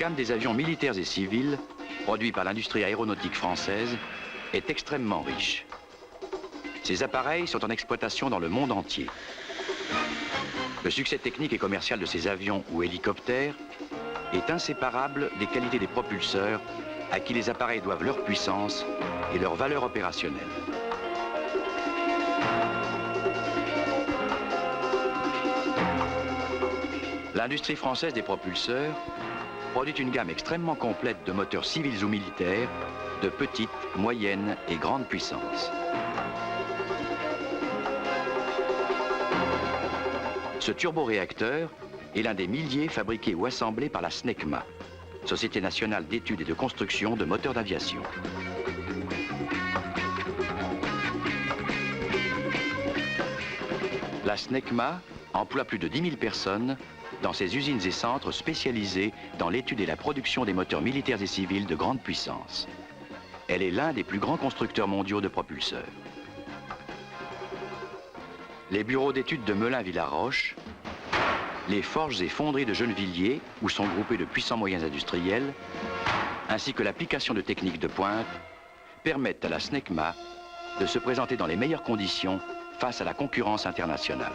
gamme des avions militaires et civils, produits par l'industrie aéronautique française, est extrêmement riche. Ces appareils sont en exploitation dans le monde entier. Le succès technique et commercial de ces avions ou hélicoptères est inséparable des qualités des propulseurs à qui les appareils doivent leur puissance et leur valeur opérationnelle. L'industrie française des propulseurs produit une gamme extrêmement complète de moteurs civils ou militaires de petite, moyenne et grande puissance. Ce turboréacteur est l'un des milliers fabriqués ou assemblés par la SNECMA, Société nationale d'études et de construction de moteurs d'aviation. La SNECMA emploie plus de 10 000 personnes dans ses usines et centres spécialisés dans l'étude et la production des moteurs militaires et civils de grande puissance. Elle est l'un des plus grands constructeurs mondiaux de propulseurs. Les bureaux d'études de Melun-Villaroche, les forges et fonderies de Gennevilliers, où sont groupés de puissants moyens industriels, ainsi que l'application de techniques de pointe, permettent à la SNECMA de se présenter dans les meilleures conditions face à la concurrence internationale.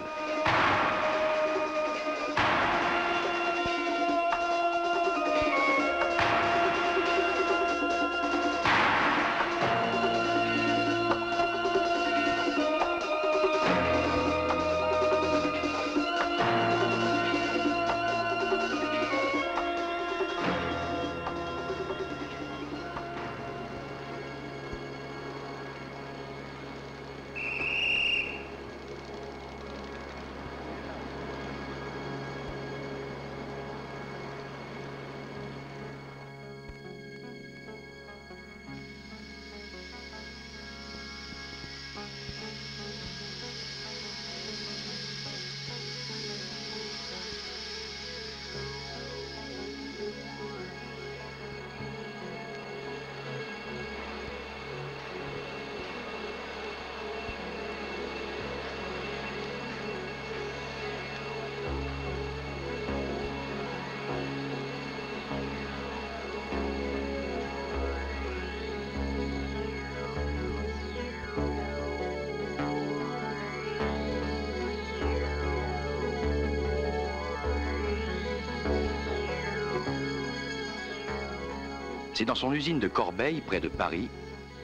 C'est dans son usine de Corbeil, près de Paris,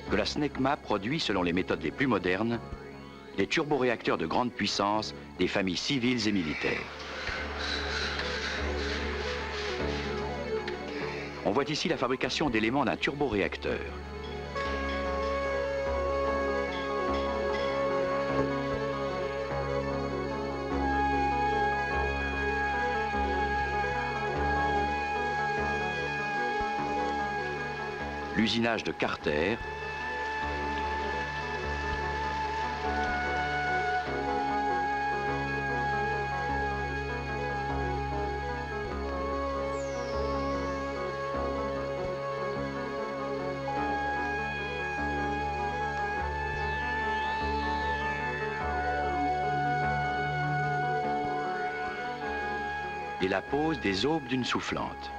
que la SNECMA produit, selon les méthodes les plus modernes, les turboréacteurs de grande puissance des familles civiles et militaires. On voit ici la fabrication d'éléments d'un turboréacteur. L'usinage de Carter, et la pose des aubes d'une soufflante.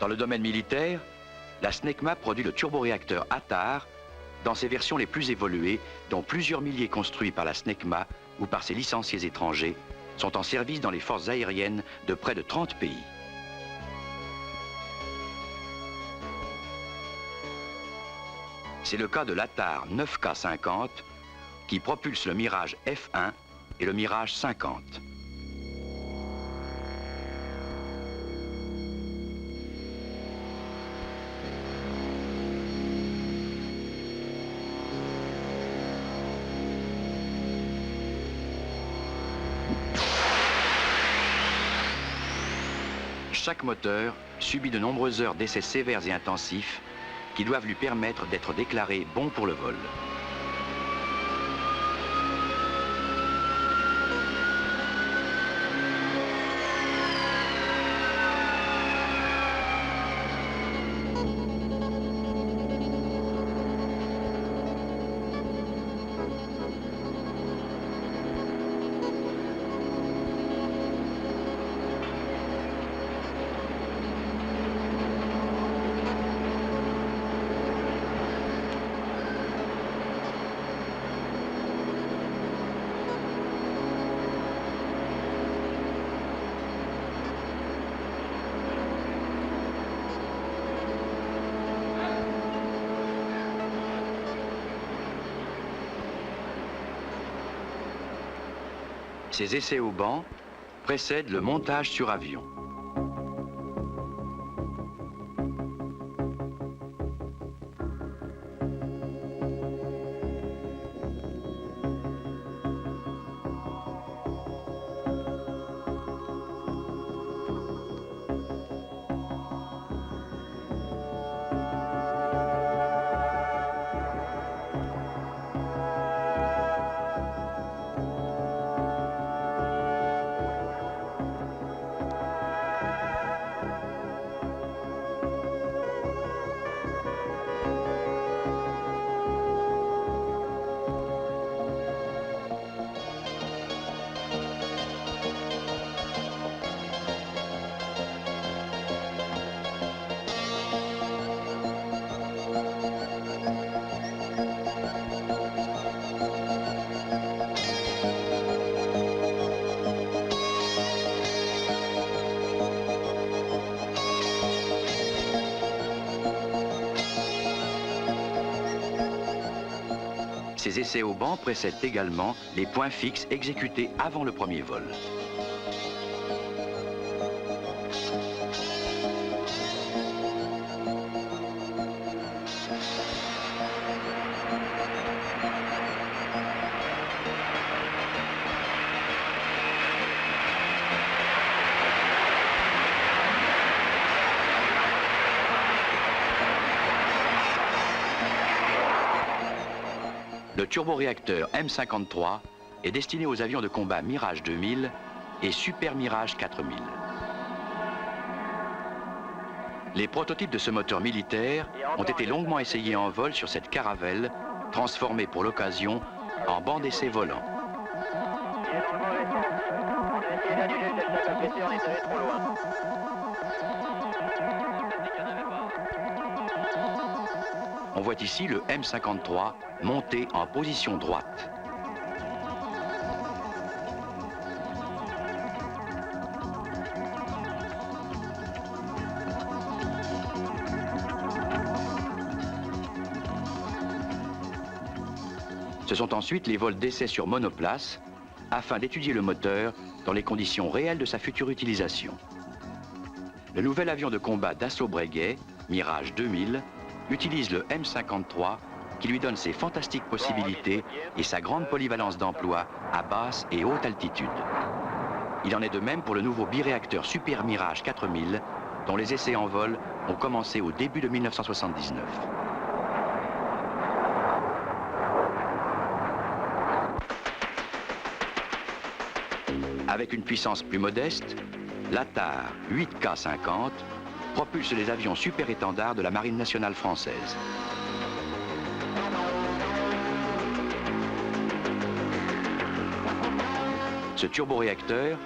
Dans le domaine militaire, la SNECMA produit le turboréacteur ATAR dans ses versions les plus évoluées, dont plusieurs milliers construits par la SNECMA ou par ses licenciés étrangers sont en service dans les forces aériennes de près de 30 pays. C'est le cas de l'ATAR 9K50 qui propulse le Mirage F1 et le Mirage 50. Chaque moteur subit de nombreuses heures d'essais sévères et intensifs qui doivent lui permettre d'être déclaré bon pour le vol. Ces essais au banc précèdent le montage sur avion. Ces essais au banc précèdent également les points fixes exécutés avant le premier vol. Le turboréacteur M53 est destiné aux avions de combat Mirage 2000 et Super Mirage 4000. Les prototypes de ce moteur militaire ont été longuement essayés en vol sur cette Caravelle, transformée pour l'occasion en banc d'essai volant. On voit ici le M53 monté en position droite. Ce sont ensuite les vols d'essai sur monoplace afin d'étudier le moteur dans les conditions réelles de sa future utilisation. Le nouvel avion de combat d'assaut Breguet, Mirage 2000, utilise le M53 qui lui donne ses fantastiques possibilités et sa grande polyvalence d'emploi à basse et haute altitude. Il en est de même pour le nouveau biréacteur Super Mirage 4000 dont les essais en vol ont commencé au début de 1979. Avec une puissance plus modeste, l'Attar 8K50 propulse les avions super étendards de la Marine nationale française. Ce turboréacteur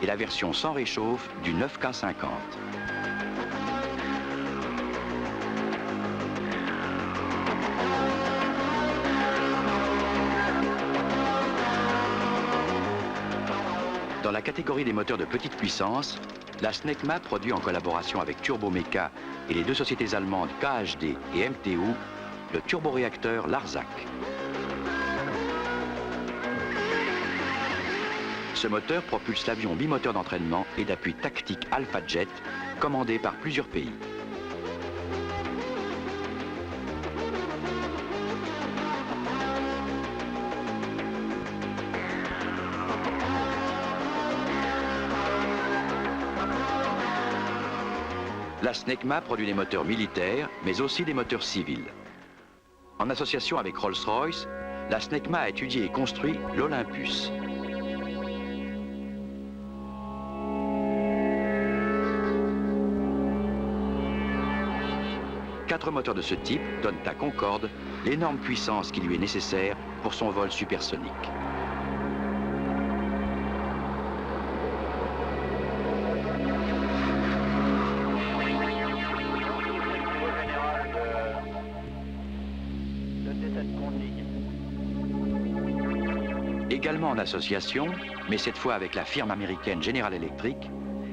est la version sans réchauffe du 9K50. Dans la catégorie des moteurs de petite puissance, la SNECMA produit en collaboration avec Turbomeca et les deux sociétés allemandes KHD et MTU le turboréacteur Larzac. Ce moteur propulse l'avion bimoteur d'entraînement et d'appui tactique Alpha Jet, commandé par plusieurs pays. La SNECMA produit des moteurs militaires, mais aussi des moteurs civils. En association avec Rolls-Royce, la SNECMA a étudié et construit l'Olympus. Quatre moteurs de ce type donnent à Concorde l'énorme puissance qui lui est nécessaire pour son vol supersonique. Également en association, mais cette fois avec la firme américaine General Electric,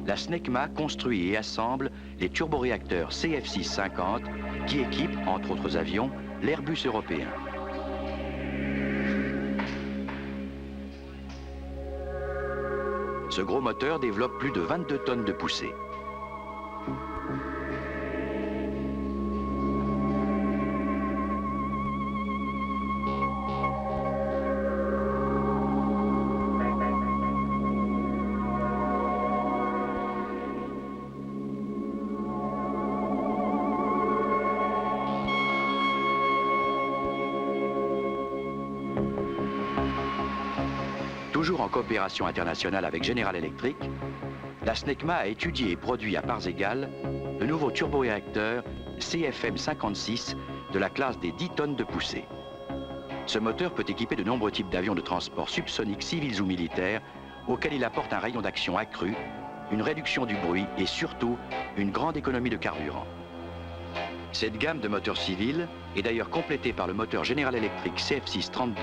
la SNECMA construit et assemble les turboréacteurs CF6-50 qui équipent, entre autres avions, l'Airbus européen. Ce gros moteur développe plus de 22 tonnes de poussée. Toujours en coopération internationale avec General Electric, la SNECMA a étudié et produit à parts égales le nouveau turboréacteur CFM56 de la classe des 10 tonnes de poussée. Ce moteur peut équiper de nombreux types d'avions de transport subsoniques civils ou militaires auxquels il apporte un rayon d'action accru, une réduction du bruit et surtout une grande économie de carburant. Cette gamme de moteurs civils est d'ailleurs complétée par le moteur General Electric CF6-32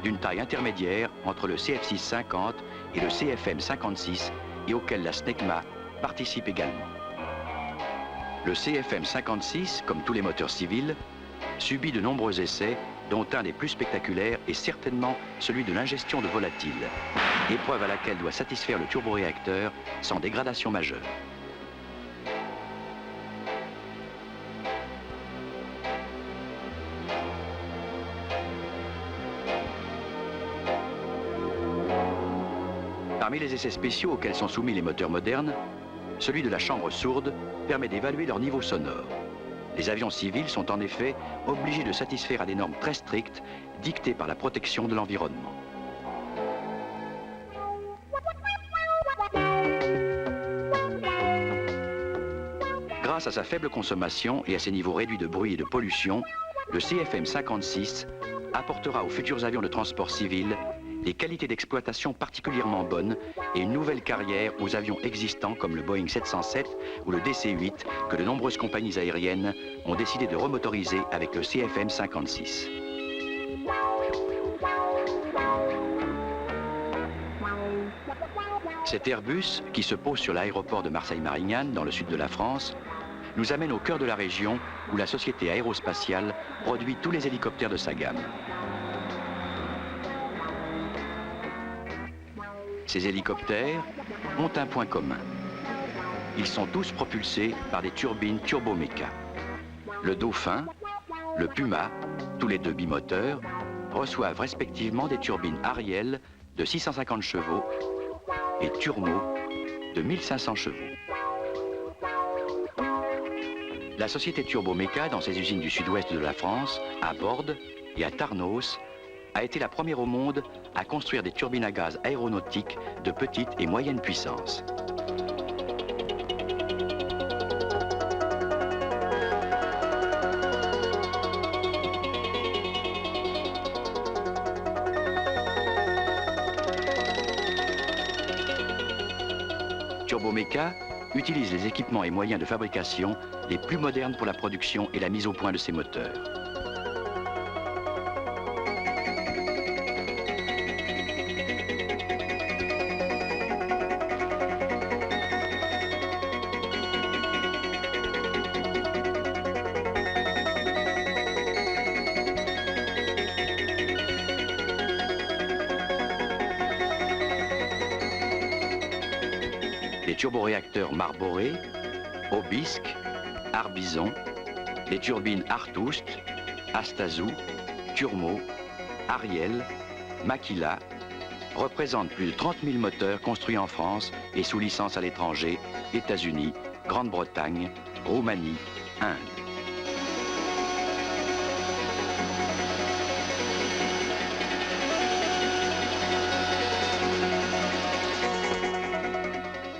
d'une taille intermédiaire entre le CF6-50 et le CFM56 et auquel la SNECMA participe également. Le CFM56, comme tous les moteurs civils, subit de nombreux essais, dont un des plus spectaculaires est certainement celui de l'ingestion de volatiles, épreuve à laquelle doit satisfaire le turboréacteur sans dégradation majeure. Parmi les essais spéciaux auxquels sont soumis les moteurs modernes, celui de la chambre sourde permet d'évaluer leur niveau sonore. Les avions civils sont en effet obligés de satisfaire à des normes très strictes dictées par la protection de l'environnement. Grâce à sa faible consommation et à ses niveaux réduits de bruit et de pollution, le CFM56 apportera aux futurs avions de transport civil des qualités d'exploitation particulièrement bonnes et une nouvelle carrière aux avions existants comme le Boeing 707 ou le DC-8 que de nombreuses compagnies aériennes ont décidé de remotoriser avec le CFM56. Cet Airbus, qui se pose sur l'aéroport de Marseille-Marignane, dans le sud de la France, nous amène au cœur de la région où la société aérospatiale produit tous les hélicoptères de sa gamme. Ces hélicoptères ont un point commun. Ils sont tous propulsés par des turbines turboméca. Le Dauphin, le Puma, tous les deux bimoteurs, reçoivent respectivement des turbines Ariel de 650 chevaux et Turmo de 1500 chevaux. La société Turboméca, dans ses usines du sud-ouest de la France, à Bordes et à Tarnos, a été la première au monde à construire des turbines à gaz aéronautiques de petite et moyenne puissance. Turboméca utilise les équipements et moyens de fabrication les plus modernes pour la production et la mise au point de ses moteurs. Les turboréacteurs Marboré, Obisque, Arbizon, les turbines Artoust, Astazou, Turmo, Ariel, Makila représentent plus de 30 000 moteurs construits en France et sous licence à l'étranger, États-Unis, Grande-Bretagne, Roumanie, Inde.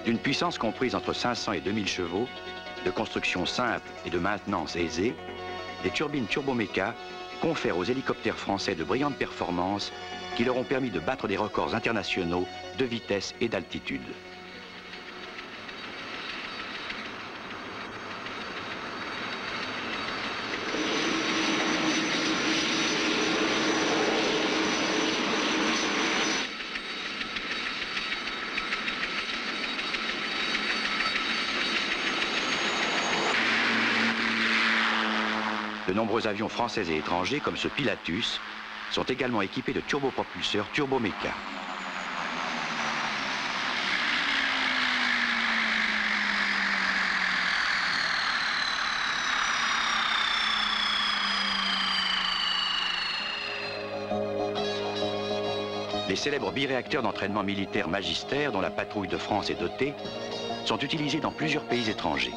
D'une puissance comprise entre 500 et 2000 chevaux, de construction simple et de maintenance aisée, les turbines Turboméca confèrent aux hélicoptères français de brillantes performances qui leur ont permis de battre des records internationaux de vitesse et d'altitude. De nombreux avions français et étrangers, comme ce Pilatus, sont également équipés de turbopropulseurs Turboméca. Les célèbres biréacteurs d'entraînement militaire Magister, dont la patrouille de France est dotée, sont utilisés dans plusieurs pays étrangers.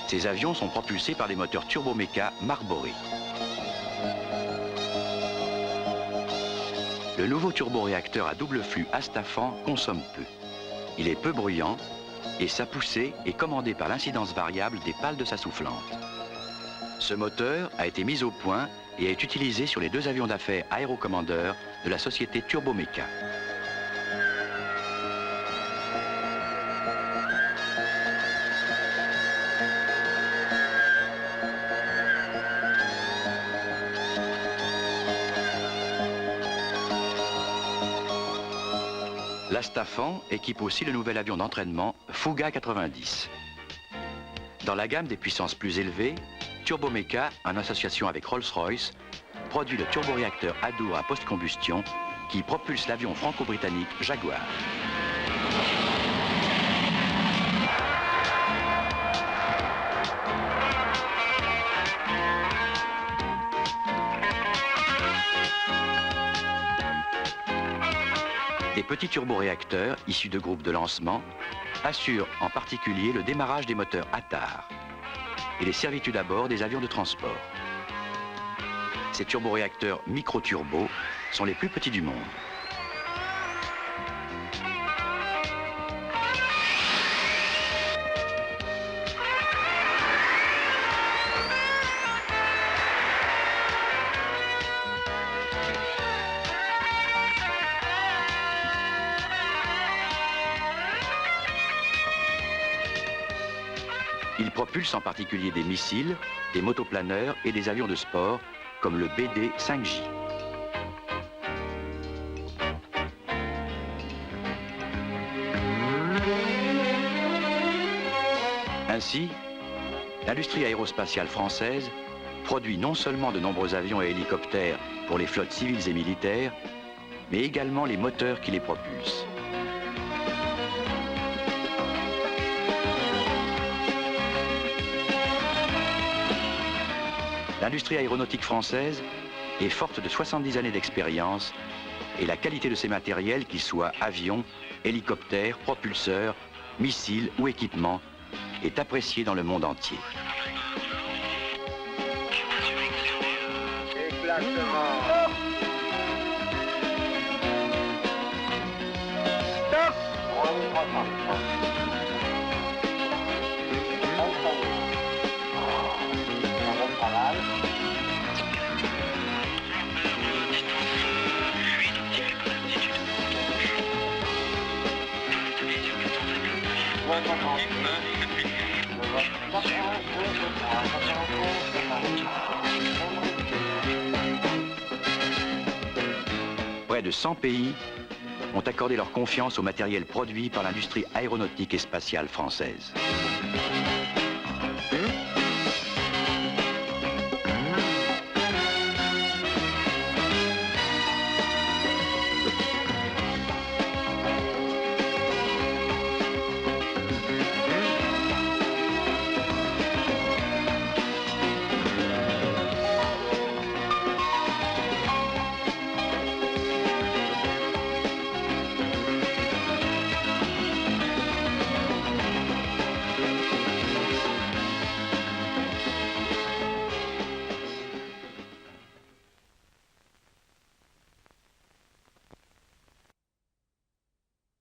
Ces avions sont propulsés par des moteurs turboméca Marboré. Le nouveau turboréacteur à double flux Astafan consomme peu. Il est peu bruyant et sa poussée est commandée par l'incidence variable des pales de sa soufflante. Ce moteur a été mis au point et est utilisé sur les 2 avions d'affaires Aérocommandeur de la société Turboméca. L'Astafan équipe aussi le nouvel avion d'entraînement Fouga 90. Dans la gamme des puissances plus élevées, Turboméca, en association avec Rolls-Royce, produit le turboréacteur Adour à post-combustion qui propulse l'avion franco-britannique Jaguar. Des petits turboréacteurs, issus de groupes de lancement, assurent en particulier le démarrage des moteurs Attar et les servitudes à bord des avions de transport. Ces turboréacteurs micro-turbo sont les plus petits du monde. Ils propulsent en particulier des missiles, des motoplaneurs et des avions de sport, comme le BD-5J. Ainsi, l'industrie aérospatiale française produit non seulement de nombreux avions et hélicoptères pour les flottes civiles et militaires, mais également les moteurs qui les propulsent. L'industrie aéronautique française est forte de 70 années d'expérience et la qualité de ses matériels, qu'ils soient avions, hélicoptères, propulseurs, missiles ou équipements, est appréciée dans le monde entier. Près de 100 pays ont accordé leur confiance au matériel produit par l'industrie aéronautique et spatiale française.